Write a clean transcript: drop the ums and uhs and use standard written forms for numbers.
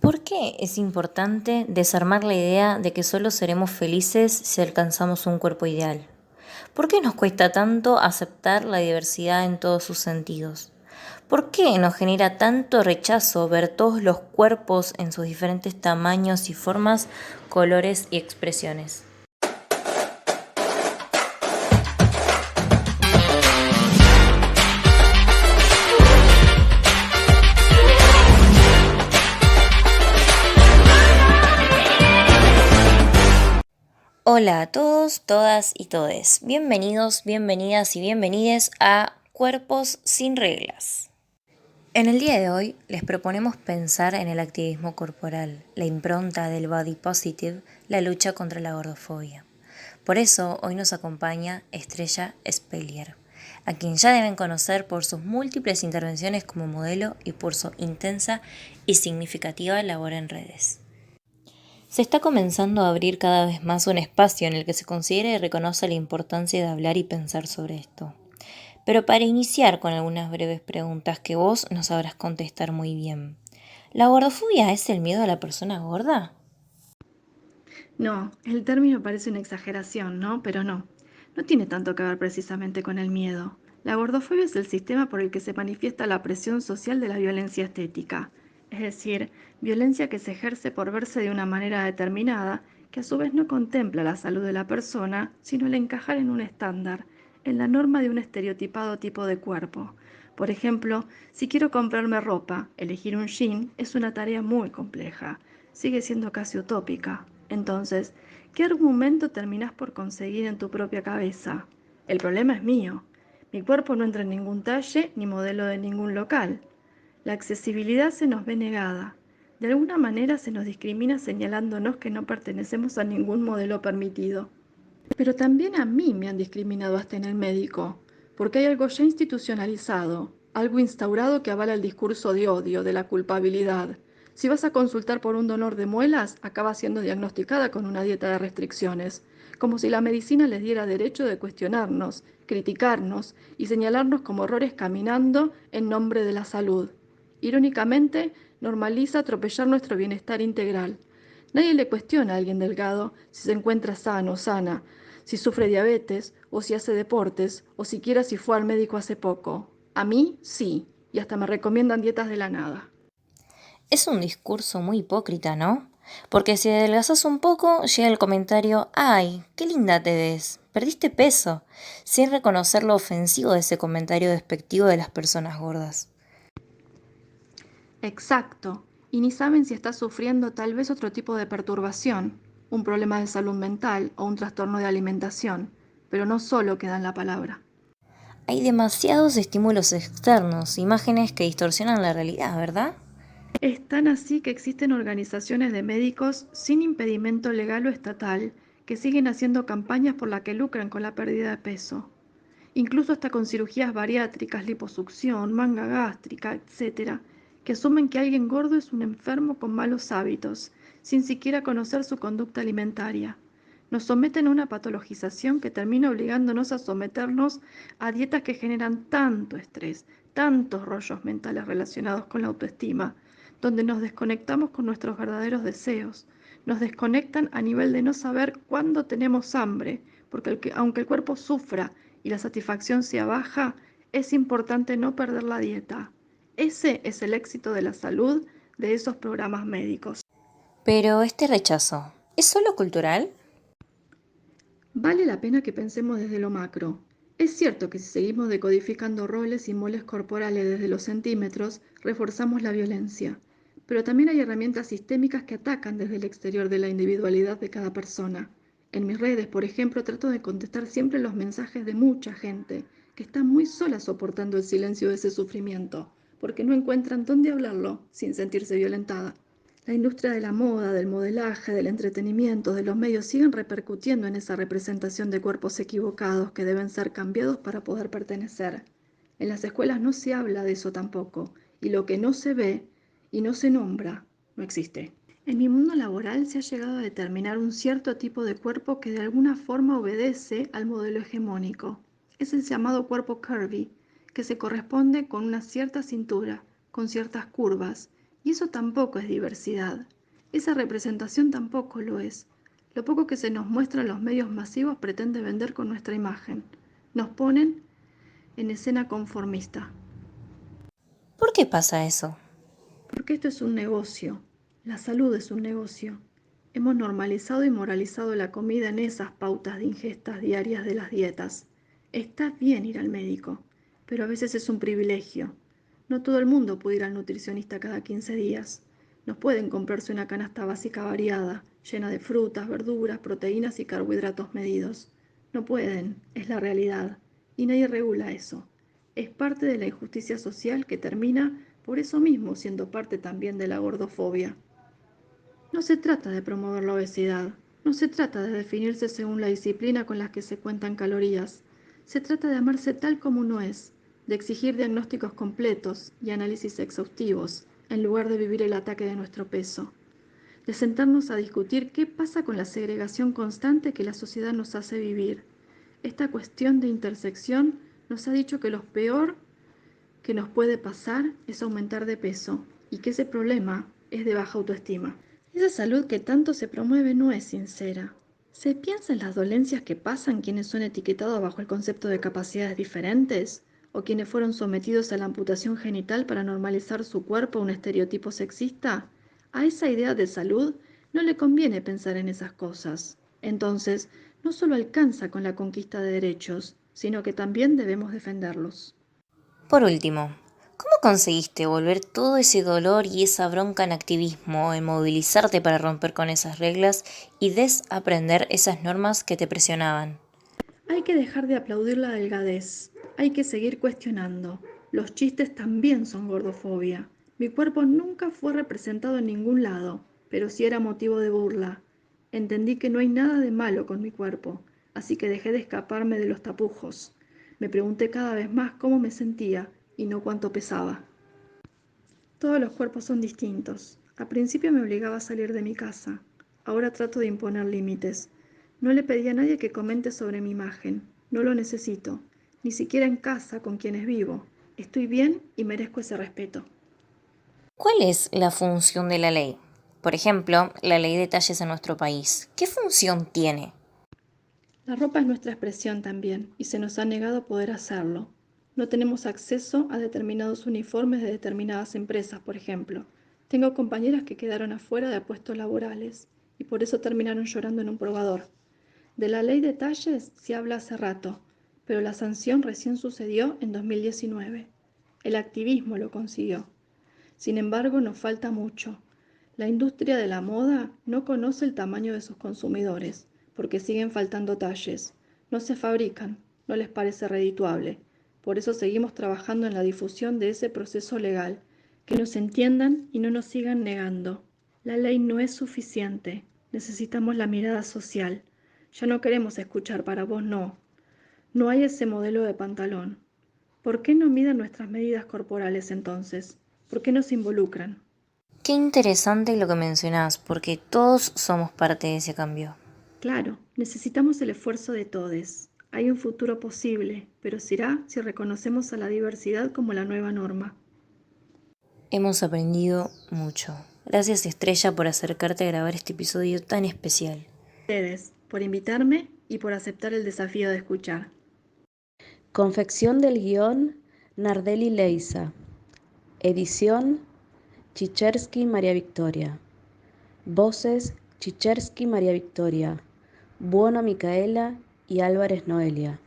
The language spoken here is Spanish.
¿Por qué es importante desarmar la idea de que solo seremos felices si alcanzamos un cuerpo ideal? ¿Por qué nos cuesta tanto aceptar la diversidad en todos sus sentidos? ¿Por qué nos genera tanto rechazo ver todos los cuerpos en sus diferentes tamaños y formas, colores y expresiones? Hola a todos, todas y todes. Bienvenidos, bienvenidas y bienvenides a Cuerpos sin Reglas. En el día de hoy les proponemos pensar en el activismo corporal, la impronta del body positive, la lucha contra la gordofobia. Por eso hoy nos acompaña Estrella Spelier, a quien ya deben conocer por sus múltiples intervenciones como modelo y por su intensa y significativa labor en redes. Se está comenzando a abrir cada vez más un espacio en el que se considere y reconoce la importancia de hablar y pensar sobre esto. Pero para iniciar con algunas breves preguntas que vos no sabrás contestar muy bien. ¿La gordofobia es el miedo a la persona gorda? No, el término parece una exageración, ¿no? Pero no. No tiene tanto que ver precisamente con el miedo. La gordofobia es el sistema por el que se manifiesta la presión social de la violencia estética, es decir, violencia que se ejerce por verse de una manera determinada, que a su vez no contempla la salud de la persona, sino el encajar en un estándar, en la norma de un estereotipado tipo de cuerpo. Por ejemplo, si quiero comprarme ropa, elegir un jean es una tarea muy compleja. Sigue siendo casi utópica. Entonces, ¿qué argumento terminás por conseguir en tu propia cabeza? El problema es mío. Mi cuerpo no entra en ningún talle ni modelo de ningún local. La accesibilidad se nos ve negada. De alguna manera se nos discrimina señalándonos que no pertenecemos a ningún modelo permitido. Pero también a mí me han discriminado hasta en el médico, porque hay algo ya institucionalizado, algo instaurado que avala el discurso de odio, de la culpabilidad. Si vas a consultar por un donor de muelas, acabas siendo diagnosticada con una dieta de restricciones, como si la medicina les diera derecho de cuestionarnos, criticarnos y señalarnos como errores caminando en nombre de la salud. Irónicamente, normaliza atropellar nuestro bienestar integral. Nadie le cuestiona a alguien delgado si se encuentra sano o sana, si sufre diabetes o si hace deportes o siquiera si fue al médico hace poco. A mí sí, y hasta me recomiendan dietas de la nada. Es un discurso muy hipócrita, ¿no? Porque si adelgazas un poco, llega el comentario, ¡ay, qué linda te ves! Perdiste peso, sin reconocer lo ofensivo de ese comentario despectivo de las personas gordas. Exacto, y ni saben si está sufriendo tal vez otro tipo de perturbación, un problema de salud mental o un trastorno de alimentación, pero no solo queda en la palabra. Hay demasiados estímulos externos, imágenes que distorsionan la realidad, ¿verdad? Es tan así que existen organizaciones de médicos sin impedimento legal o estatal que siguen haciendo campañas por las que lucran con la pérdida de peso. Incluso hasta con cirugías bariátricas, liposucción, manga gástrica, etcétera, que asumen que alguien gordo es un enfermo con malos hábitos, sin siquiera conocer su conducta alimentaria. Nos someten a una patologización que termina obligándonos a someternos a dietas que generan tanto estrés, tantos rollos mentales relacionados con la autoestima, donde nos desconectamos con nuestros verdaderos deseos. Nos desconectan a nivel de no saber cuándo tenemos hambre, porque aunque el cuerpo sufra y la satisfacción sea baja, es importante no perder la dieta. Ese es el éxito de la salud de esos programas médicos. Pero este rechazo, ¿es solo cultural? Vale la pena que pensemos desde lo macro. Es cierto que si seguimos decodificando roles y moles corporales desde los centímetros, reforzamos la violencia. Pero también hay herramientas sistémicas que atacan desde el exterior de la individualidad de cada persona. En mis redes, por ejemplo, trato de contestar siempre los mensajes de mucha gente que está muy sola soportando el silencio de ese sufrimiento, porque no encuentran dónde hablarlo sin sentirse violentada. La industria de la moda, del modelaje, del entretenimiento, de los medios siguen repercutiendo en esa representación de cuerpos equivocados que deben ser cambiados para poder pertenecer. En las escuelas no se habla de eso tampoco, y lo que no se ve y no se nombra, no existe. En mi mundo laboral se ha llegado a determinar un cierto tipo de cuerpo que de alguna forma obedece al modelo hegemónico. Es el llamado cuerpo curvy, que se corresponde con una cierta cintura, con ciertas curvas, Y eso tampoco es diversidad. Esa representación tampoco lo es. Lo poco que se nos muestra en los medios masivos pretende vender con nuestra imagen. Nos ponen en escena conformista. ¿Por qué pasa eso? Porque esto es un negocio. La salud es un negocio. Hemos normalizado y moralizado la comida en esas pautas de ingestas diarias de las dietas. Está bien ir al médico, pero a veces es un privilegio. No todo el mundo puede ir al nutricionista cada 15 días. No pueden comprarse una canasta básica variada, llena de frutas, verduras, proteínas y carbohidratos medidos. No pueden, es la realidad. Y nadie regula eso. Es parte de la injusticia social que termina por eso mismo siendo parte también de la gordofobia. No se trata de promover la obesidad, no se trata de definirse según la disciplina con la que se cuentan calorías, se trata de amarse tal como uno es, de exigir diagnósticos completos y análisis exhaustivos, en lugar de vivir el ataque de nuestro peso, de sentarnos a discutir qué pasa con la segregación constante que la sociedad nos hace vivir. Esta cuestión de intersección nos ha dicho que lo peor que nos puede pasar es aumentar de peso y que ese problema es de baja autoestima. Esa salud que tanto se promueve no es sincera. ¿Se piensa en las dolencias que pasan quienes son etiquetados bajo el concepto de capacidades diferentes? ¿O quienes fueron sometidos a la amputación genital para normalizar su cuerpo a un estereotipo sexista? A esa idea de salud no le conviene pensar en esas cosas. Entonces, no solo alcanza con la conquista de derechos, sino que también debemos defenderlos. Por último, ¿cómo conseguiste volver todo ese dolor y esa bronca en activismo, en movilizarte para romper con esas reglas y desaprender esas normas que te presionaban? Hay que dejar de aplaudir la delgadez. Hay que seguir cuestionando. Los chistes también son gordofobia. Mi cuerpo nunca fue representado en ningún lado, pero sí era motivo de burla. Entendí que no hay nada de malo con mi cuerpo, así que dejé de escaparme de los tapujos. Me pregunté cada vez más cómo me sentía y no cuánto pesaba. Todos los cuerpos son distintos. Al principio me obligaba a salir de mi casa. Ahora trato de imponer límites. No le pedí a nadie que comente sobre mi imagen. No lo necesito. Ni siquiera en casa con quienes vivo. Estoy bien y merezco ese respeto. ¿Cuál es la función de la ley? Por ejemplo, la ley de talles en nuestro país. ¿Qué función tiene? La ropa es nuestra expresión también, y se nos ha negado poder hacerlo. No tenemos acceso a determinados uniformes de determinadas empresas, por ejemplo. Tengo compañeras que quedaron afuera de puestos laborales, y por eso terminaron llorando en un probador. De la ley de talles se habla hace rato, pero la sanción recién sucedió en 2019. El activismo lo consiguió. Sin embargo, nos falta mucho. La industria de la moda no conoce el tamaño de sus consumidores, porque siguen faltando talles. No se fabrican, no les parece redituable. Por eso seguimos trabajando en la difusión de ese proceso legal, que nos entiendan y no nos sigan negando. La ley no es suficiente, necesitamos la mirada social. Ya no queremos escuchar para vos no. No hay ese modelo de pantalón. ¿Por qué no miden nuestras medidas corporales entonces? ¿Por qué no se involucran? Qué interesante lo que mencionás, porque todos somos parte de ese cambio. Claro, necesitamos el esfuerzo de todos. Hay un futuro posible, pero será si reconocemos a la diversidad como la nueva norma. Hemos aprendido mucho. Gracias Estrella por acercarte a grabar este episodio tan especial. Ustedes, por invitarme y por aceptar el desafío de escuchar. Confección del guión, Nardelli Leiza. Edición, Chichersky María Victoria. Voces, Chichersky María Victoria. Buono Micaela y Álvarez Noelia.